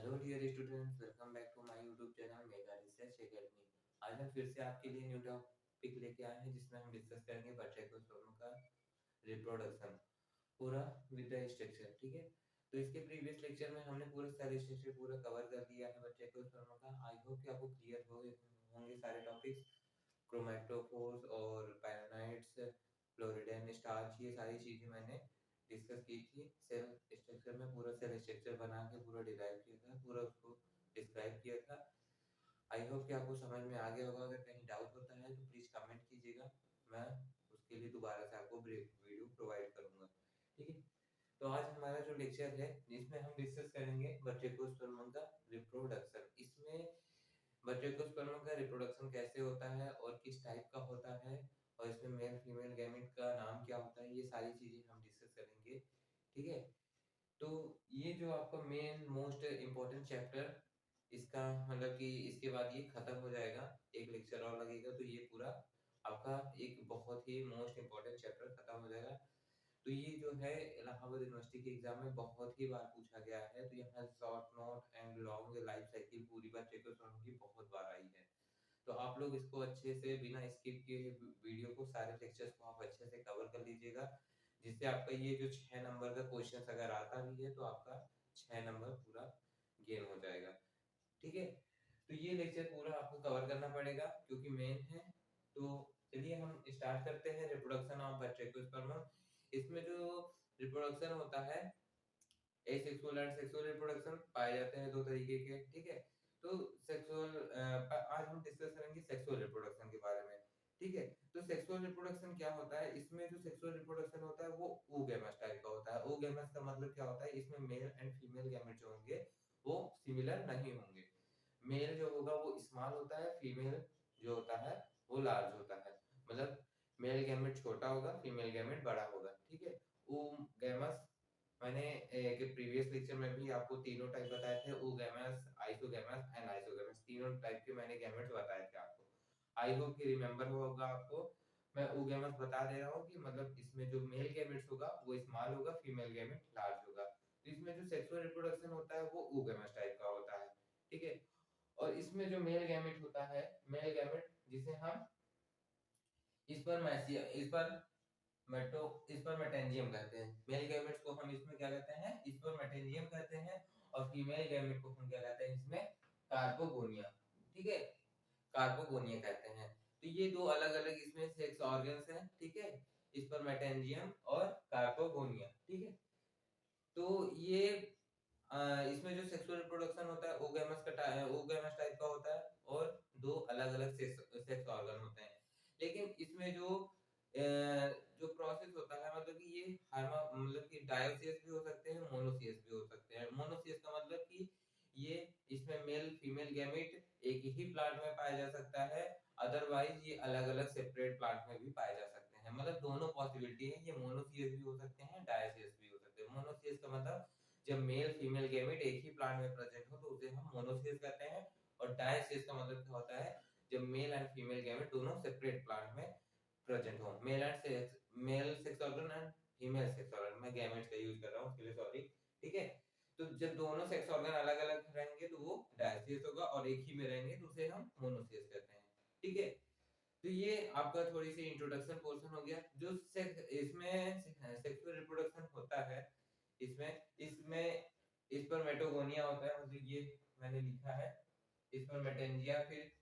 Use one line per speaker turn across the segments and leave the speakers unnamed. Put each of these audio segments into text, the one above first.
Hello dear students, welcome back to my YouTube channel Mega Research Academy. आज हम फिर से आपके लिए न्यू टॉपिक लेके आए हैं जिसमें हम डिस्कस करेंगे बच्चों का रिप्रोडक्शन पूरा विद द स्ट्रक्चर। ठीक है, तो इसके प्रीवियस लेक्चर में हमने पूरा सारे स्ट्रक्चर पूरा कवर कर दिया है बच्चे को का। आई होप कि आपको क्लियर होंगे सारे टॉपिक्स, क्रोमैटोफोर्स और पैरानाइट्स, फ्लोरिडेन स्टार्च, ये सारी चीजें मैंने डिस्कस की थी। सेल स्ट्रक्चर में पूरा सेल स्ट्रक्चर बना के पूरा डिराइव किया था, पूरा उसको डिस्क्राइब किया था। आई होप कि आपको समझ में आ गया होगा। अगर कहीं डाउट होता है तो प्लीज कमेंट कीजिएगा, मैं उसके लिए दोबारा से आपको वीडियो प्रोवाइड करूंगा। ठीक है, तो आज हमारा जो लेक्चर है जिसमें हम डिस्कस करेंगे बच्चेकोस्पर्म का रिप्रोडक्शन। इसमें बच्चेकोस्पर्म का रिप्रोडक्शन कैसे होता है और किस टाइप का होता है, और इसमें मेल फीमेल गैमेट का नाम क्या होता है, ये सारी चीजें हम डिस्कस करेंगे। ठीक है, तो ये जो आपका मेन मोस्ट इम्पोर्टेंट चैप्टर, इसका मतलब कि इसके बाद ये खत्म हो जाएगा, एक लेक्चर और लगेगा तो ये पूरा आपका एक बहुत ही मोस्ट इम्पोर्टेंट चैप्टर खत्म हो जाएगा। तो ये जो है इलाहाबाद यूनिवर्सिटी के एग्जाम में बहुत ही बार पूछा गया है, तो यहाँ short note and long life cycle पूरी बार चेक की बहुत बार आई है। तो आप लोग इसको अच्छे से बिना स्किप किए वीडियो को, सारे लेक्चर्स को आप अच्छे से कवर कर लीजिएगा, जिससे आपका ये जो 6 नंबर का क्वेश्चन अगर आता भी है तो आपका 6 नंबर पूरा गेन हो जाएगा। ठीक है, तो ये लेक्चर पूरा आपको कवर करना पड़ेगा क्योंकि मेन है। तो चलिए हम स्टार्ट करते हैं रिप्रोडक्शन ऑफ बच्चेकोस्पर्म। इसमें जो रिप्रोडक्शन होता है, एसेक्सुअल एंड सेक्सुअल रिप्रोडक्शन पाए जाते हैं दो तरीके के। ठीक है, तो आज हम डिस्कस करेंगे सेक्सुअल रिप्रोडक्शन के बारे में। ठीक है, तो सेक्सुअल रिप्रोडक्शन क्या होता है, इसमें जो सेक्सुअल रिप्रोडक्शन होता है वो oogamous टाइप का होता है। oogamous का मतलब क्या होता है, इसमें मेल एंड फीमेल गैमेट जो होंगे वो सिमिलर नहीं होंगे। मेल जो होगा वो स्मॉल होता है, फीमेल जो होता है वो लार्ज होता है। मतलब मेल गैमेट छोटा होगा, फीमेल गैमेट बड़ा होगा। ठीक है, oogamous मैंने एक प्रीवियस लेक्चर में भी आपको तीनों टाइप बताए थे, oogamous, आइसोगैमस एंड आइसोगैमस, तीनों टाइप के मैंने गैमेट्स बताए थे आपको। आई होप कि रिमेंबर होगा आपको। मैं oogamous बता दे रहा हूँ कि मतलब इसमें जो मेल गैमेट्स होगा वो स्मॉल होगा, फीमेल गैमेट लार्ज होगा। तो इसमें जो सेक्सुअल रिप्रोडक्शन होता है वो oogamous टाइप का होता है। ठीक है, और इसमें जो मेल गैमेट होता है, मेल गैमेट जिसे हम स्पर्मेटेंजियम कहते हैं, मेल गैमेट्स को हम इसमें क्या कहते हैं, स्पर्मेटेंजियम कहते हैं। और फीमेल गैमेट को हम क्या कहते हैं इसमें, कार्पोगोनिया। ठीक है, कार्पोगोनिया कहते हैं। तो ये दो अलग अलग इसमें सेक्स ऑर्गन्स हैं। ठीक है, स्पर्मेटेंजियम और कार्पोगोनिया। ठीक है, तो ये इसमें जो सेक्सुअल रिप्रोडक्शन होता है oogamous टाइप का होता है, और दो अलग अलग सेक्स ऑर्गन होते हैं। लेकिन इसमें जो प्रोसेस होता है, मतलब कि ये मतलब कि डायोसियस भी हो सकते हैं, मोनोसियस भी हो सकते हैं। मोनोसियस का मतलब कि ये इसमें मेल फीमेल गैमेट एक ही प्लांट में पाया जा सकता है, अदरवाइज ये अलग अलग सेपरेट प्लांट में भी पाए जा सकते हैं। मतलब दोनों पॉसिबिलिटी है, ये मोनोसियस भी हो सकते हैं, डायोसियस भी हो सकते हैं। मोनोसियस का मतलब जब मेल फीमेल गैमेट एक ही प्लांट में प्रेजेंट हो तो उसे हम मोनोसियस कहते हैं। और डायोसियस का मतलब क्या होता है, जब मेल एंड फीमेल गैमेट दोनों सेपरेट प्लांट में प्रेजेंट हो। Mail sex organ and female sex organ, मैं गैमेट्स का यूज कर रहा हूं उसके लिए सॉरी। ठीक है, तो जब दोनों सेक्स ऑर्गन अलग अलग रहेंगे तो वो डायोसियस होगा, और एक ही में रहेंगे तो उसे हम मोनोसियस कहते हैं। ठीक है, तो ये आपका थोड़ी सी इंट्रोडक्शन पोर्शन हो गया। जो इसमें सेक्सुअल रिप्रोडक्शन होता है, इसमें इसमें स्पर्मेटोगोनिया होता है, मतलब ये मैंने लिखा है स्पर्मेटेंजिया। फिर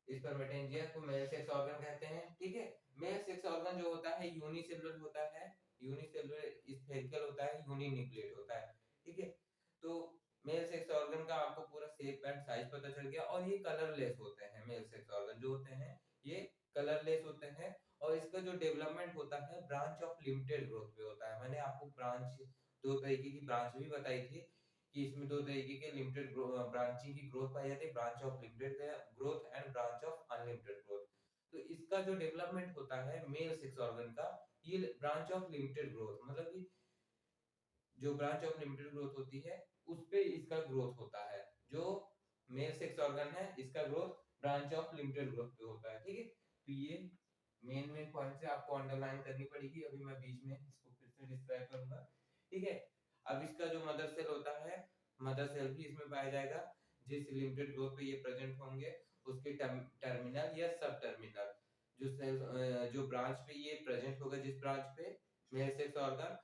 स्पर्मेटेंजिया को मेल सेक्स ऑर्गन कहते हैं। ठीक है, मेल सेक्स ऑर्गन जो होता है यूनिसेलुलर होता है, यूनिसेलुलर स्फेरिकल होता है, यूनिन्यूक्लिएट होता है। ठीक है, तो मेल सेक्स ऑर्गन का आपको पूरा शेप एंड साइज पता चल गया। और ये कलरलेस होते हैं, मेल सेक्स ऑर्गन जो होते हैं ये कलरलेस होते हैं। और इसका जो डेवलपमेंट होता है ब्रांच ऑफ लिमिटेड ग्रोथ पे होता है। मैंने आपको ब्रांच, दो तरीके की ब्रांच भी बताई थी कि इसमें दो तरीके के लिमिटेड ब्रांचिंग की ग्रोथ पाई जाती है, branch of limited growth and branch of unlimited growth. तो इसका जो डेवलपमेंट होता है मेल सेक्स ऑर्गन का, ये ब्रांच ऑफ लिमिटेड ग्रोथ, मतलब कि जो ब्रांच ऑफ लिमिटेड ग्रोथ होती है उस पे इसका ग्रोथ होता है। जो मेल सेक्स ऑर्गन है इसका growth branch of limited growth पे होता है। ठीक है, तो ये मेन मेन पॉइंट से आपको अंडरलाइन करनी पड़ेगी। अभी मैं बीच में इसको फिर से डिस्क्राइब करूंगा। ठीक है, अब इसका जो मदर सेल होता है मदर सेल भी इसमें पाया जाएगा। जिस लिमिटेड ग्रोथ पे ये प्रेजेंट होंगे उसके टर्मिनल या सब टर्मिनल जो सेल जो ब्रांच पे ये प्रेजेंट होगा, जिस ब्रांच पे मेल सेक्स ऑर्गन,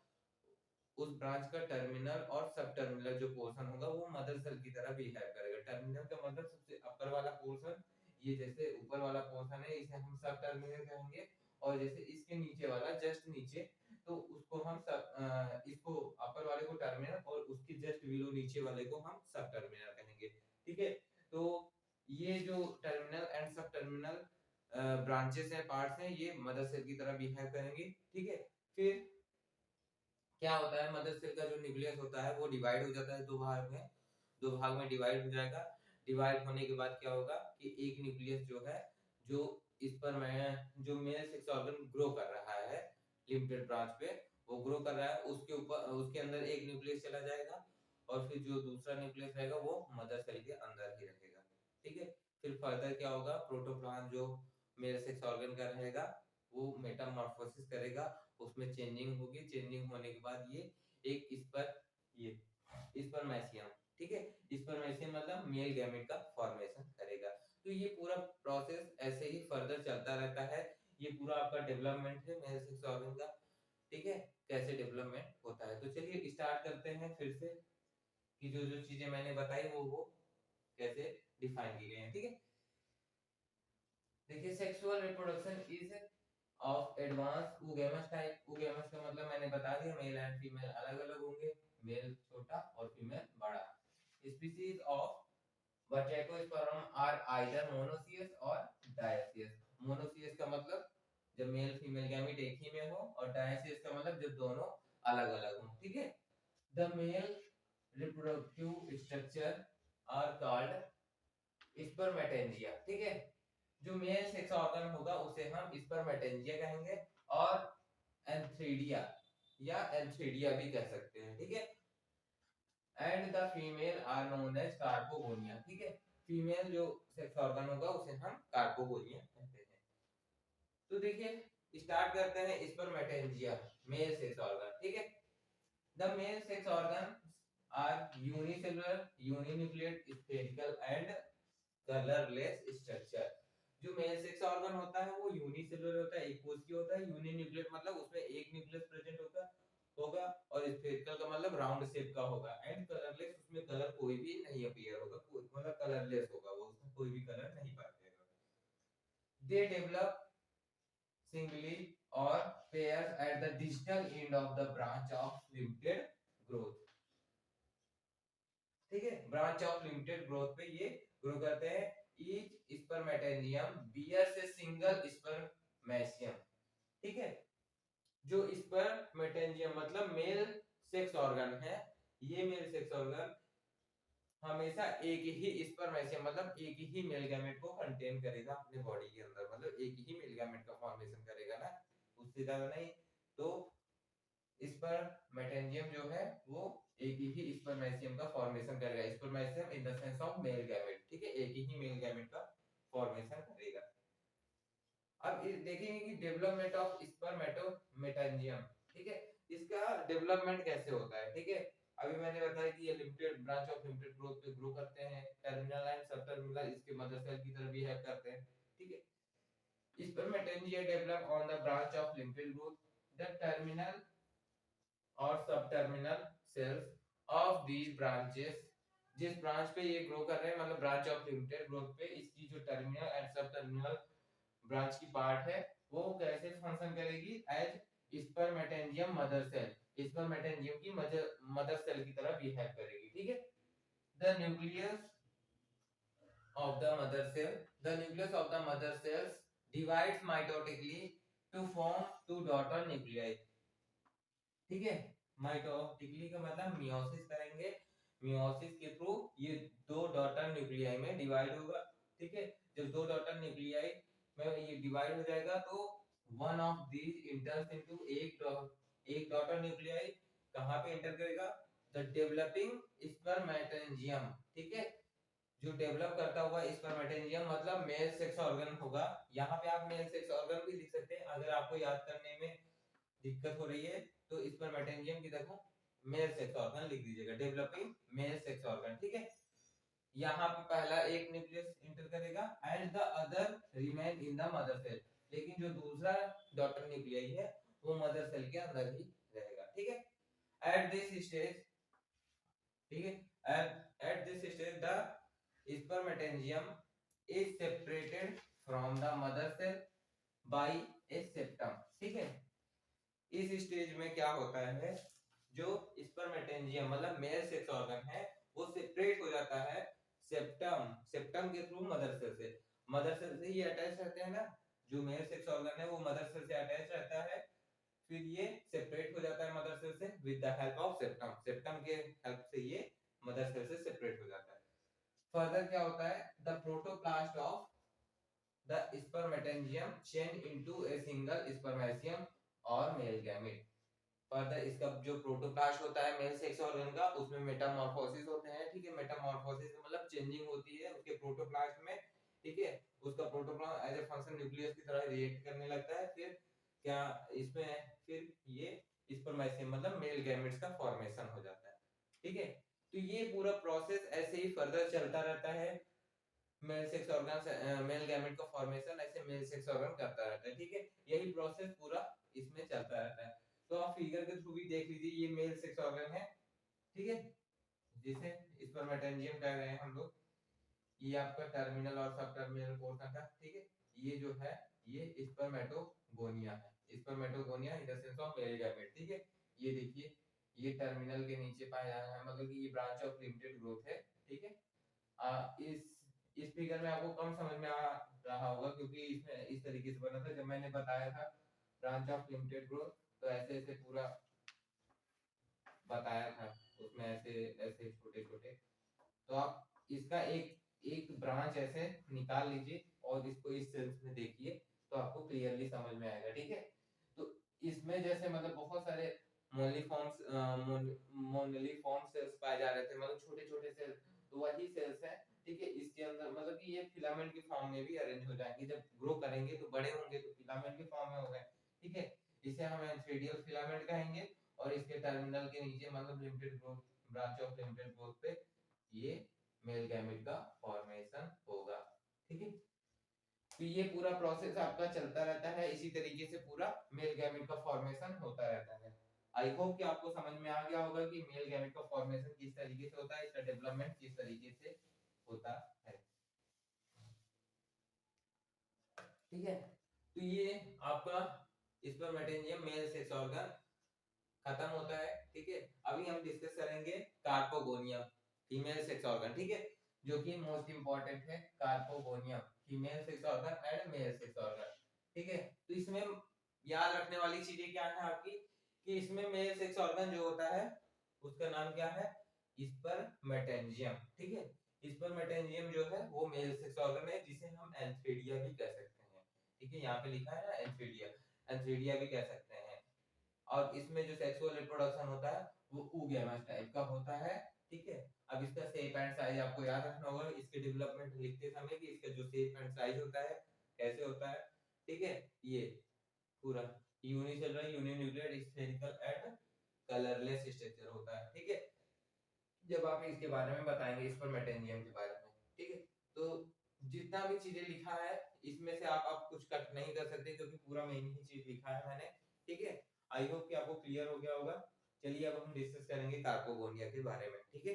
उस ब्रांच का टर्मिनल और सब टर्मिनल जो पोर्शन होगा वो मदर सेल की तरह बिहेव करेगा। टर्मिनल का मतलब सबसे अपर वाला पोर्शन, ये जैसे ऊपर वाला पोर्शन है इसे हम सब टर्मिनल कहेंगे, और जैसे इसके नीचे वाला जस्ट नीचे, तो उसको हम सब इसको अपर वाले को टर्मिनल और उसकी जस्ट बिलो नीचे वाले को हम सब टर्मिनल कहेंगे। ठीक है, तो ये जो terminal and sub terminal branches हैं, पार्ट्स हैं, ये मदर सेल की तरह बिहेव करेंगे। ठीक है, फिर क्या होता है, मदर सेल का जो न्यूक्लियस होता है वो डिवाइड हो जाता है दो भाग में, दो भाग में डिवाइड हो जाएगा। डिवाइड होने के बाद क्या होगा कि एक न्यूक्लियस जो है, जो इस पर मैं जो मेल सेक्स ऑर्गन ग्रो कर रहा है लिमिटेड ब्रांच पे, वो ग्रो कर रहा है, उसके ऊपर उसके अंदर एक न्यूक्लियस चला जाएगा, और फिर जो दूसरा न्यूक्लियस रहेगा वो मदर सेल के अंदर ही रहेगा। ठीक है, फिर फर्दर क्या होगा, प्रोटोप्लाज्म जो मेल सेक्स ऑर्गन का रहेगा वो मेटामॉर्फोसिस करेगा, उसमें चेंजिंग होगी, चेंजिंग होने के बाद ये एक ये स्पर्मेशियम, ठीक है, स्पर्मेशियम मतलब मेल गैमेट का फॉर्मेशन करेगा। तो ये पूरा प्रोसेस ऐसे ही फर्दर चलता रहता है। ये पूरा आपका डेवलपमेंट है मेल सेक्स ऑर्गन का। ठीक है, कैसे डेवलपमेंट होता है, तो चलिए स्टार्ट करते हैं फिर से कि जो जो चीजें मैंने बताई वो कैसे डिफाइन की गई हैं। ठीक है, देखिए sexual reproduction is of advance oogamous type. oogamous का मतलब मैंने बता दिया, मेल एंड फीमेल अलग अलग होंगे, मेल छोटा और फीमेल बड़ा। Species of Brachyspermum are either monoecious और डायसियस। मोनोसियस का मतलब जब मेल फीमेल गैमेट एक ही में हो, और डायसियस का मतलब जब दोनों अलग अलग हो। ठीक है, the male reproductive structure are called spermatangia. ठीक है, जो मेल सेक्स ऑर्गन होगा उसे हम स्पर्मेटेंजिया कहेंगे, और एंथ्रीडिया या एंथ्रीडिया भी कह सकते हैं। ठीक है, and the female are known as carpogonia. ठीक है, फीमेल जो सेक्स ऑर्गन होगा उसे हम कार्पोगोनिया कहते हैं। तो देखिए स्टार्ट करते हैं स्पर्मेटेंजिया, मेल सेक्स ऑर्गन। ठीक है, the male sex organ are unicellular, uninucleate, spherical and colourless structure. जो मेल सेक्स ऑर्गन होता है वो यूनिसेलुलर होता है, एक कोशिकीय होता है। यूनिन्यूक्लियेट मतलब उसमें एक न्यूक्लियस प्रेजेंट होगा, और स्फेरिकल का मतलब राउंड शेप का होगा, एंड कलरलेस उसमें कलर कोई भी नहीं अपीयर होगा, कोई मतलब कलरलेस होगा, वो उसमें कोई भी कलर नहीं पाएगा। They develop singly or pairs at the distal end of the branch of limited growth। ठीक है, ब्रांच ऑफ लिमिटेड ग्रोथ पे ये ग्रो करते हैं। Each spermatangium bears a single spermatium. ठीक है, जो स्पर्मेटेंजियम मतलब मेल सेक्स ऑर्गन है, ये मेल सेक्स ऑर्गन हमेशा एक ही स्पर्मेशियम मतलब एक ही मेल गैमेट को कंटेन करेगा अपने बॉडी के अंदर, मतलब एक ही मेल गैमेट का फॉर्मेशन करेगा ना, उससे ज्यादा नहीं। तो स्पर्मेटेंजियम जो है वो एक ही स्पर्मेशियम का फॉर्मेशन करेगा, spermatium in the sense of male gamete. ठीक है, एक ही मेल गैमेट का फॉर्मेशन करेगा। अब देखेंगे कि डेवलपमेंट ऑफ स्पर्मेटोमेटेंजियम। ठीक है, इसका डेवलपमेंट कैसे होता है। ठीक है, अभी मैंने बताया कि ये limited branch of limited growth पे ग्रो करते हैं, टर्मिनल एंड सब टर्मिनल इसके मदर सेल की तरह बिहेव करते हैं। ठीक है, spermatangia develop on the branch of limited growth, the terminal और sub terminal cells of these branches. जिस ब्रांच पे ये ग्रो कर रहे हैं मतलब ब्रांच ऑफ लिमिटेड ग्रोथ पे, इसकी जो terminal and sub terminal branch की पार्ट है वो कैसे फंक्शन करेगी, एज स्पर्मेटेंजियम मदर सेल, स्पर्मेटेंजियम की मदर सेल की तरह बिहेव करेगी। ठीक है, the nucleus of the mother cell, the nucleus of the mother cells divides mitotically to form two daughter nuclei। ठीक है, माइटोटिकली का मतलब मियोसिस करेंगे, मियोसिस के थ्रू ये दो डॉटर न्यूक्लियाई में डिवाइड होगा। ठीक है, जब दो डॉटर न्यूक्लियाई में ये डिवाइड हो जाएगा तो वन ऑफ दीज इंटर्स इनटू एक डॉटर न्यूक्लियाई कहां पे एंटर करेगा, द डेवलपिंग स्पर्मेटेंजियम। ठीक है, जो डेवलप करता हुआ स्पर्मेटेंजियम मतलब मेल सेक्स ऑर्गन होगा। यहाँ पे आप मेल सेक्स ऑर्गन भी लिख सकते हैं अगर आपको याद करने में दिक्कत हो रही है, तो स्पर्मेटेंजियम की तरह मेल सेक्स ऑर्गन लिख दीजिएगा, डेवलपिंग मेल सेक्स ऑर्गन, ठीक है। यहाँ पे पहला एक न्यूक्लियस इंटर करेगा and the other remain in the mother cell, लेकिन जो दूसरा डॉटर न्यूक्लियाई है वो मदर सेल के अंदर ही रहेगा, ठीक है। एट दिस स्टेज, ठीक है, at this stage the spermatangium is separated from the mother cell by a septum, ठीक है। इस स्टेज में क्या होता है, जो स्पर्मेटेंजियम मतलब मेल सेक्स ऑर्गन है वो सेपरेट हो जाता है सेप्टम, सेप्टम के थ्रू मदर सेल से, मदर सेल से ये अटैच रहते हैं ना, जो मेल सेक्स ऑर्गन है वो मदर सेल से अटैच रहता है, फिर ये सेपरेट हो जाता है मदर सेल से with the help of septum, septum के हेल्प से ये मदर सेल से सेपरेट हो जाता है। फर्दर क्या होता है, the protoplast of the spermatangium change into a single spermatium और मेल गैमेट। फर्दर इसका जो प्रोटोप्लास्ट होता है मेल सेक्स ऑर्गन का, उसमें मेटामॉर्फोसिस होते हैं, ठीक है। मेटामॉर्फोसिस मतलब चेंजिंग होती है उसके प्रोटोप्लास्ट में, ठीक है। उसका protoplast as a function nucleus की तरह रिएक्ट करने लगता है, फिर क्या इसमें फिर ये स्पर्मेशियम मतलब मेल गैमेट्स का फॉर्मेशन हो जाता है, ठीक है। तो ये पूरा प्रोसेस ऐसे ही फर्दर चलता रहता है, mail sex organ male gamete का फॉर्मेशन ऐसे मेल सेक्स ऑर्गन करता रहता है, ठीक है। यही प्रोसेस पूरा इसमें चलता रहता है। तो आप फिगर के थ्रू भी देख लीजिए, ये मेल सेक्स ऑर्गन है, ठीक है, जिसे स्पर्मेटेंजियम कह रहे हैं हम लोग। ये आपका टर्मिनल और सब टर्मिनल पोर्शन था, ठीक है। ये जो है ये स्पर्मेटोगोनिया है, spermatogonia in the sense of male gamete, ठीक है। ये देखिए ये टर्मिनल के नीचे पाया जाता है, मतलब कि ये ब्रांच ऑफ लिमिटेड ग्रोथ है, ठीक है। इस फिगर में आपको कम समझ में आ रहा होगा क्योंकि इसमें इस तरीके से बना था, जब मैंने बताया था ब्रांच ऑफ लिमिटेड ग्रोथ तो ऐसे ऐसे पूरा बताया था, उसमें ऐसे ऐसे छोटे छोटे, तो आप इसका एक एक ब्रांच ऐसे निकाल लीजिए और इसको इस सेल्स में देखिए तो आपको क्लियरली समझ में आएगा, ठीक है। तो इसमें जैसे मतलब बहुत सारे मोनोलिफॉर्म सेल्स पाए जा रहे थे, मतलब छोटे छोटे सेल्स, तो वही सेल्स है, ठीक है। इसके अंदर मतलब कि ये फिलामेंट के फॉर्म में भी अरेंज हो जाएंगे, जब ग्रो करेंगे तो बड़े होंगे तो फिलामेंट के फॉर्म में हो गए, ठीक है। इसे हम एंथ्रेडियल फिलामेंट कहेंगे और इसके टर्मिनल के नीचे मतलब limited growth, branch of limited growth पे ये मेल गैमेट का फॉर्मेशन होगा, ठीक है। तो ये पूरा प्रोसेस आपका चलता रहता है, इसी तरीके से पूरा मेल गैमेट का फॉर्मेशन होता रहता है। आई होप कि आपको समझ में आ गया होगा कि मेल गैमेट का फॉर्मेशन किस तरीके से होता है, इसका डेवलपमेंट किस तरीके से होता है, ठीक है। तो ये आपका स्पर्मेटेंजियम मेल सेक्स ऑर्गन खत्म होता है, ठीक है। अभी हम डिस्कस करेंगे कार्पोगोनियम फीमेल सेक्स ऑर्गन, ठीक है, जो कि मोस्ट इंपॉर्टेंट है। Carpogonium female sex organ and mail sex organ, ठीक है। तो इसमें याद रखने वाली चीजें क्या है आपकी, कि इसमें मेल सेक्स ऑर्गन जो होता है उसका नाम क्या है, स्पर्मेटेंजियम, ठीक है। स्पर्मेटेंजियम जो है वो मेल सेक्स ऑर्गन है, जिसे हम एंथ्रेडिया भी कह सकते हैं, ठीक है। यहाँ पे लिखा है ना एंथ्रेडिया, एंथ्रेडिया भी कह सकते हैं। और इसमें जो सेक्सुअल रिप्रोडक्शन होता है वो oogamous टाइप का होता है, ठीक है। अब इसका शेप एंड साइज आपको याद रखना होगा इसके डेवलपमेंट लिखते समय कि इसका जो शेप एंड साइज होता है कैसे होता है, ठीक है। ये पूरा unicellular uninuclear spherical and colourless structure होता है, ठीक है। जब आप इसके बारे में बताएंगे स्पर्मेटेंजियम के बारे में, ठीक है। तो जितना भी चीजें लिखा है इसमें से आप कुछ कट नहीं कर सकते क्योंकि पूरा मेन ही चीज लिखा है मैंने, ठीक है। आई होप कि आपको क्लियर हो गया होगा। चलिए अब हम डिस्कस करेंगे कार्पोगोनिया के बारे में, ठीक है।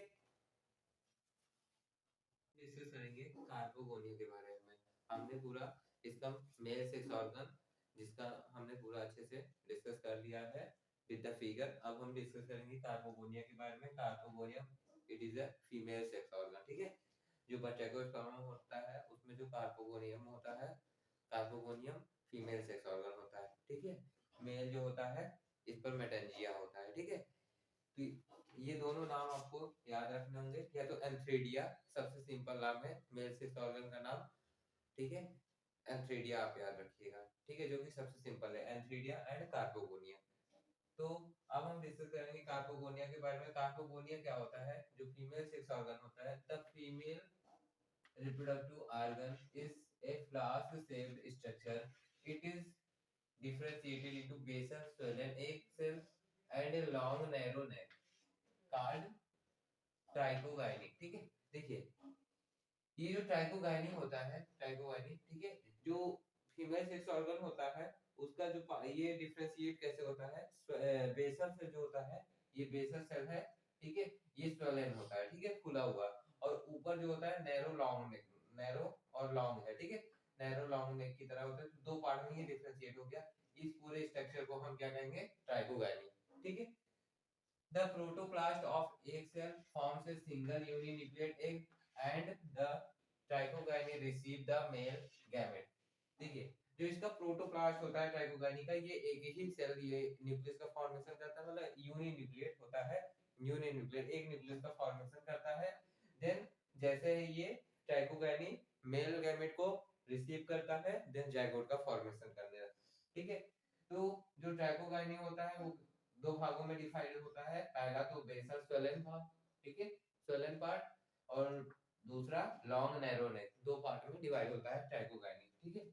डिस्कस करेंगे कार्पोगोनिया के बारे में। हमने पूरा इसका मेल सेक्स ऑर्गन जिसका हमने पूरा अच्छे से डिस्कस कर लिया है विद द फिगर। अब हम डिस्कस करेंगे कार्पोगोनिया के बारे में। Carpogonium it is a female sex organ, ठीक है। जो बटेगोस्पर्म होता है उसमें जो कार्पोगोनियम होता है, कार्पोगोनियम फीमेल सेक्स ऑर्गन होता है, ठीक है। मेल जो होता है स्पर्मेटेंजिया होता है, ठीक है। तो ये दोनों नाम आपको याद रखने होंगे, या तो एंथ्रेडिया सबसे सिंपल नाम है मेल सेक्स ऑर्गन का नाम, ठीक है। एंथ्रेडिया आप याद रखिएगा, ठीक है, जो कि सबसे सिंपल है, एंथ्रेडिया एंड कार्पोगोनिया। तो अब हम डिस्कस करेंगे कार्पोगोनिया के बारे में। कार्पोगोनिया क्या होता है, जो फीमेल सेक्स ऑर्गन होता है, the female reproductive organ is a flask-shaped structure. It is differentiated into basal swollen egg cells and a long narrow neck. ट्राइकोगाइनी, ठीक है। देखिए ये जो ट्राइकोगाइनी होता है, ट्राइकोगाइनी, ठीक है, जो फीमेल सेक्स ऑर्गन होता है उसका जो ये डिफरेंशिएट कैसे होता है, बेसल सेल जो होता है, ये बेसल सेल है, ठीक है, ये स्वेलन होता है, ठीक है, फूला हुआ, और ऊपर जो होता है नैरो लॉन्ग नेक, नैरो और लॉन्ग है, ठीक है, नैरो लॉन्ग नेक की तरह होता है, तो दो पार्ट में ये डिफरेंशिएट हो गया। इस पूरे स्ट्रक्चर को हम क्या कहेंगे, ट्राइकोगाइनी, ठीक है। The protoplast of egg cell forms a single uninucleate egg and the trichogyne receive the male gamete। देखिए जो इसका प्रोटोप्लास्ट होता है ट्राइकोगाइनी का, ये एक ही सेल ये न्यूक्लियस का फॉर्मेशन करता है, मतलब यूनिन्यूक्लिएट होता है, यूनिन्यूक्लिएट एक न्यूक्लियस का फॉर्मेशन करता है। देन जैसे ही ये ट्राइकोगाइनी मेल गैमेट को रिसीव करता है, देन जाइगोट का फॉर्मेशन करने लगता है, ठीक है। तो जो ट्राइकोगाइनी होता है वो दो भागों में डिवाइड होता है, पहला तो बेसल स्वेलन भाग, ठीक है, स्वेलन पार्ट, और दूसरा लॉन्ग नैरो नेक, दो पार्ट में डिवाइड होता है ट्राइकोगाइनी, ठीक है।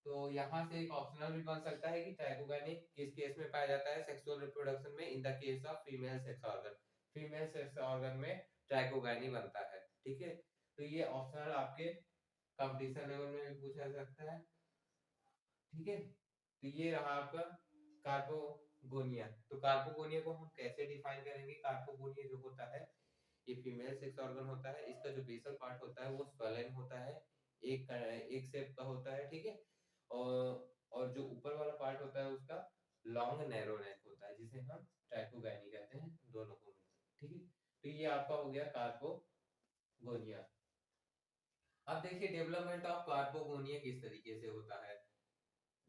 तो यहाँ से एक ऑप्शनल भी बन सकता है कि ट्राइकोगाइनी किस केस में पाया जाता है, सेक्सुअल रिप्रोडक्शन में, in the case of female sex organ, female sex organ में ट्राइकोगाइनी बनता है, ठीक है। तो ये ऑप्शनल आपके कंपटीशन लेवल में भी पूछा जा सकता है, ठीक है। तो ये रहा आपका कार्पोगोनिया। तो कार्पोगोनिया को हम कैसे डिफाइन करेंगे, कार्पोगोनिया जो होता है ये फीमेल सेक्स ऑर्गन होता है, इसका जो बेसल पार्ट होता है वो स्वेलन होता है, एक शेप का होता है, ठीक है, और जो ऊपर वाला पार्ट होता है उसका लॉन्ग नैरो नेक होता है, जिसे हम ट्राइकोगाइनी कहते हैं, दोनों को मिलकर, ठीक है। तो ये आपका हो गया कार्पोगोनिया। अब देखिए डेवलपमेंट ऑफ कार्पोगोनिया किस तरीके से होता है।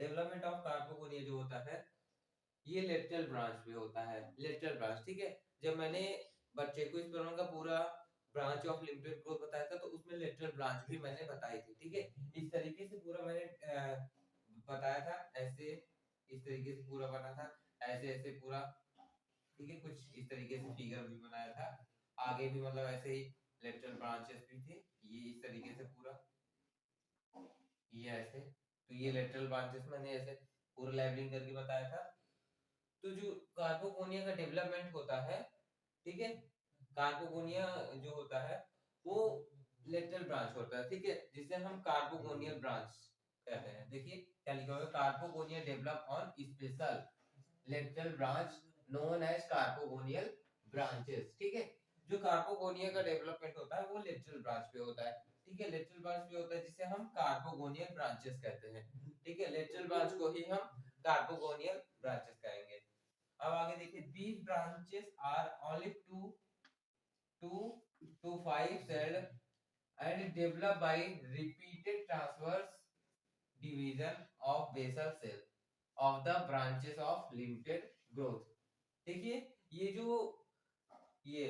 डेवलपमेंट ऑफ कार्पोगोनिया जो होता है ये लेटरल ब्रांच में होता है, लेटरल ब्रांच, ठीक है। जब मैंने बच्चे को इस प्रकार का पूरा ब्रांच ऑफ लिमिटेड ग्रोथ बताया था, तो उसमें लेटरल ब्रांच भी मैंने बताई थी, ठीक है। इस तरीके से पूरा मैंने बताया था, ऐसे इस तरीके से पूरा बना था, ऐसे ऐसे पूरा, ठीक है, कुछ इस तरीके से फिगर भी बनाया था, आगे भी मतलब ऐसे ही लेटरल ब्रांचेस भी थे, ये इस तरीके से पूरा, ये ऐसे, तो ये लेटरल ब्रांचेस मैंने ऐसे पूरा लेबलिंग करके बताया था। तो जो कार्पोगोनिया का डेवलपमेंट होता है, ठीक है, कार्पोगोनिया जो होता है वो लेटरल ब्रांच होता है, ठीक है, जिसे हम कार्पोगोनियल ब्रांच कहते हैं। देखिए क्या लिखा हुआ है, carpogonia develop on special lateral branch known as carpogonial branches, ठीक है। जो कार्पोगोनिया का डेवलपमेंट होता है वो लेटरल ब्रांच पे होता है, ठीक है, लेटरल ब्रांच पे होता है, जिसे हम कार्पोगोनियल ब्रांचेस कहते हैं, ठीक है, लेटरल ब्रांच को ही हम कार्पोगोनियल ब्रांचेस कहेंगे। अब आगे देखिए, these branches are only two to five celled and developed by repeated transverse division of basal cell of the branches of limited growth। देखिए ये ये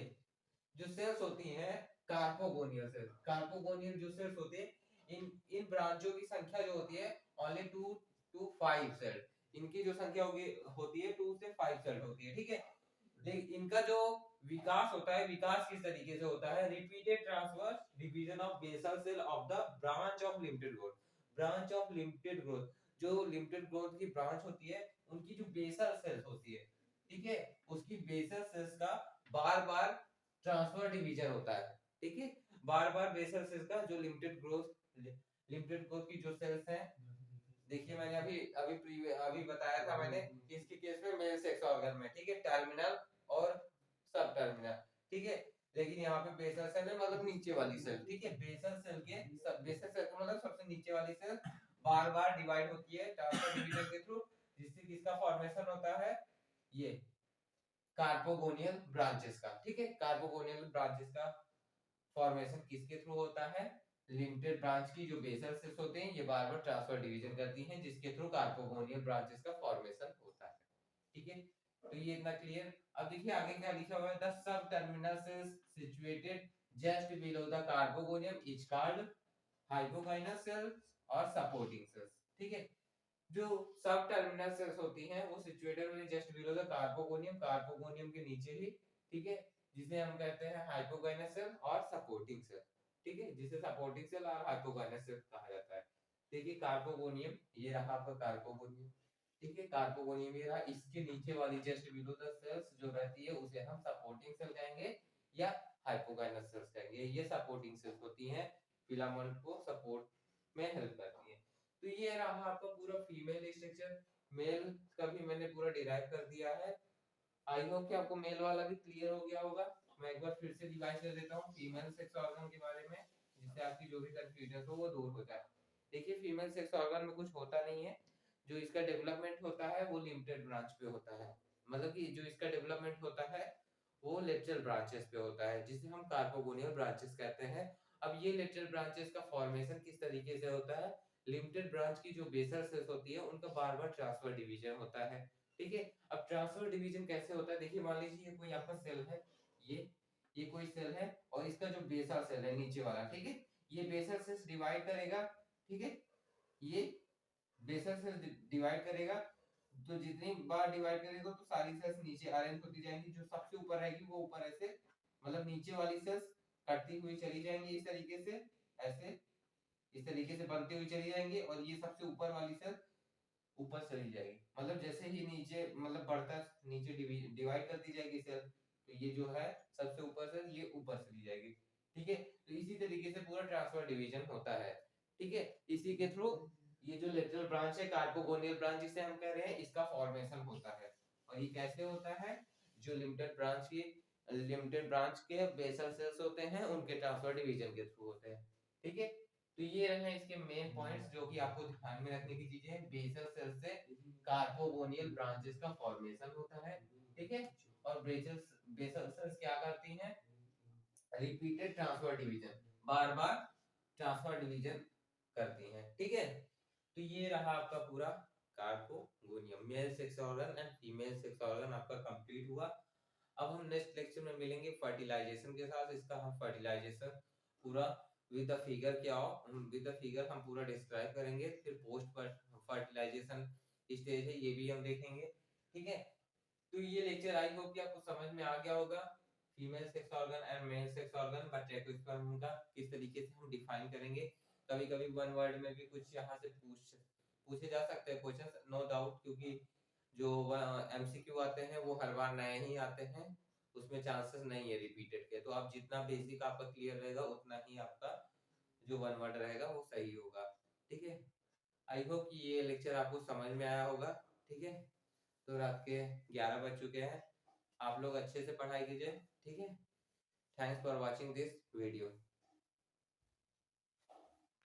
जो सेल्स होती हैं कार्पोगोनियल सेल, कार्पोगोनियल जो सेल्स होते हैं, इन इन ब्रांचों की संख्या जो होती है ओनली 2 to 5 सेल, इनकी जो संख्या होती है 2 से 5 सेल होती है, ठीक है। इनका जो विकास होता है, विकास किस तरीके से होता है, repeated transverse division of basal cell of the branch of limited growth, branch of limited growth, जो लिमिटेड ग्रोथ की ब्रांच होती है उनकी जो बेसल सेल्स होती है, ठीक है, उसकी बेसल सेल्स का बार बार ट्रांसफर डिवीजन होता है, ठीक है, बार बार बेसल सेल्स का जो लिमिटेड ग्रोथ की जो सेल्स हैं, देखिए मैंने अभी अभी बताया था मैंने किसके केस में, मेल सेक्स ऑर्गन में, ठीक है, टर्मिनल और सब टर्मिनल, ठीक है। लेकिन यहाँ पे बेसल सेल है मतलब नीचे वाली सेल, ठीक है, बेसल सेल के सब, बेसल सेल का मतलब सबसे नीचे वाली सेल बार बार डिवाइड होती है ट्रांसफर डिवीजन के थ्रू, जिससे किसका फॉर्मेशन होता है, ये कार्पोगोनियल ब्रांचेस का, ठीक है, कार्पोगोनियल ब्रांचेस का फॉर्मेशन किसके थ्रू होता है, लिमिटेड ब्रांच की जो बेसल सेल्स होते हैं ये बार बार ट्रांसफर डिवीजन करती हैं, जिसके थ्रू कार्पोगोनियल ब्रांचेस का फॉर्मेशन होता है, ठीक है। तो ये इतना क्लियर। अब देखिए आगे क्या लिखा हुआ है, the sub terminal cells situated just below the carpogonium is called hypogynous cells और सपोर्टिंग सेल्स, ठीक है। जो सब टर्मिनल सेल्स होती हैं वो सिचुएटेड होती है just below the carpogonium, carpogonium के नीचे ही, ठीक है, जिसे हम कहते हैं हाइपोगाइनस सेल और सपोर्टिंग सेल, ठीक है, जिसे सपोर्टिंग सेल और हाइपोगाइनस सेल कहा जाता है। देखिए कार्पोगोनियम, ये रहा आपका कार्पोगोनियम, ठीक है, कार्पोगोनियम ये रहा, इसके नीचे वाली जस्ट बिलो द सेल्स जो रहती है उसे हम सपोर्टिंग सेल कहेंगे या हाइपोगाइनस सेल्स कहेंगे। ये सपोर्टिंग सेल्स होती हैं, फिलामेंट को सपोर्ट में हेल्प करती हैं। तो ये रहा आपका पूरा फीमेल स्ट्रक्चर। मेल का भी मैंने पूरा डिराइव कर दिया है। आई होप कि आपको मेल वाला भी क्लियर हो गया होगा। मैं एक बार फिर से रिवाइज कर देता हूँ फीमेल सेक्स ऑर्गन के बारे में, जिससे आपकी जो भी कंफ्यूजन हो वो दूर हो जाए। देखिए फीमेल सेक्स ऑर्गन में कुछ होता नहीं है। जो इसका डेवलपमेंट होता है वो लिमिटेड ब्रांच पे होता है। मतलब कि जो इसका डेवलपमेंट होता है वो लेटरल ब्रांचेस पे होता है, जिसे हम कार्पोगोनियल ब्रांचेस कहते हैं। अब ये लेटरल ब्रांचेस का फॉर्मेशन किस तरीके से होता है? लिमिटेड ब्रांच की जो बेसल सेल्स होती है उनका बार बार ट्रांसफर डिवीजन होता है। ठीक है, अब ट्रांसफर डिवीजन कैसे होता है? देखिए मान लीजिए ये कोई आपका सेल है, ये कोई सेल है और इसका जो बेसल सेल है नीचे वाला, ठीक है, ये बेसल सेल्स डिवाइड करेगा। ठीक है, ये बेसल सेल डिवाइड करेगा, तो जितनी बार डिवाइड करेगा तो सारी सेल्स नीचे अरेंज होती जाएंगी। जो सबसे ऊपर रहेगी वो ऊपर ऐसे, मतलब नीचे वाली सेल्स कटती हुई चली जाएंगी इस तरीके से, ऐसे इस तरीके से बनती हुई चली जाएंगी, और ये सबसे ऊपर वाली सेल ऊपर चली जाएगी। मतलब जैसे ही नीचे मतलब बढ़ता नीचे डिवाइड कर दी जाएगी सेल, तो ये जो है सबसे ऊपर से ये ऊपर चली जाएगी। ठीक है, तो इसी तरीके से पूरा ट्रांसफर डिवीजन होता है। ठीक है, इसी के थ्रू ये जो लेटरल ब्रांच है, कार्पोगोनियल ब्रांच जिसे हम कह रहे हैं, इसका फॉर्मेशन होता है। और ये कैसे होता है? जो लिमिटेड ब्रांच के बेसल सेल्स होते हैं उनके ट्रांसफर डिवीजन के थ्रू होते हैं। ठीक है, तो ये रहे इसके मेन पॉइंट्स जो कि आपको ध्यान में रखने की चीजें हैं। बेसल सेल से कार्पोगोनियल ब्रांचेस का फॉर्मेशन होता है। ठीक है, और बेसल सेल्स क्या करती हैं? रिपीटेड ट्रांसफर डिवीजन, बार बार ट्रांसफर डिवीजन करती हैं। ठीक है, तो ये रहा आपका पूरा carpogonium, mail sex organ and female sex organ आपका कंप्लीट हुआ। अब हम नेक्स्ट लेक्चर में मिलेंगे फर्टिलाइजेशन के साथ। इसका हम फर्टिलाइजेशन पूरा विद द फिगर क्या हो, विद द फिगर हम पूरा डिस्क्राइब करेंगे। फिर पोस्ट फर्टिलाइजेशन स्टेज है, ये भी हम देखेंगे। ठीक है, तो ये लेक्चर आई होप कि आपको समझ में आ गया होगा। Female sex organ and mail sex organ but का किस तरीके से हम डिफाइन करेंगे। कभी कभी वन वर्ड में भी कुछ यहाँ से पूछे जा सकते हैं क्वेश्चन, नो डाउट, क्योंकि जो एमसीक्यू आते हैं वो हर बार नए ही आते हैं, उसमें चांसेस नहीं है रिपीटेड के। तो आप जितना बेसिक आपका क्लियर रहेगा उतना ही आपका जो वन वर्ड रहेगा वो सही होगा। ठीक है, आई होप कि ये लेक्चर आपको समझ में आया होगा। ठीक है, तो रात के 11 बज चुके हैं, आप लोग अच्छे से पढ़ाई कीजिए। ठीक है, thanks for watching this video.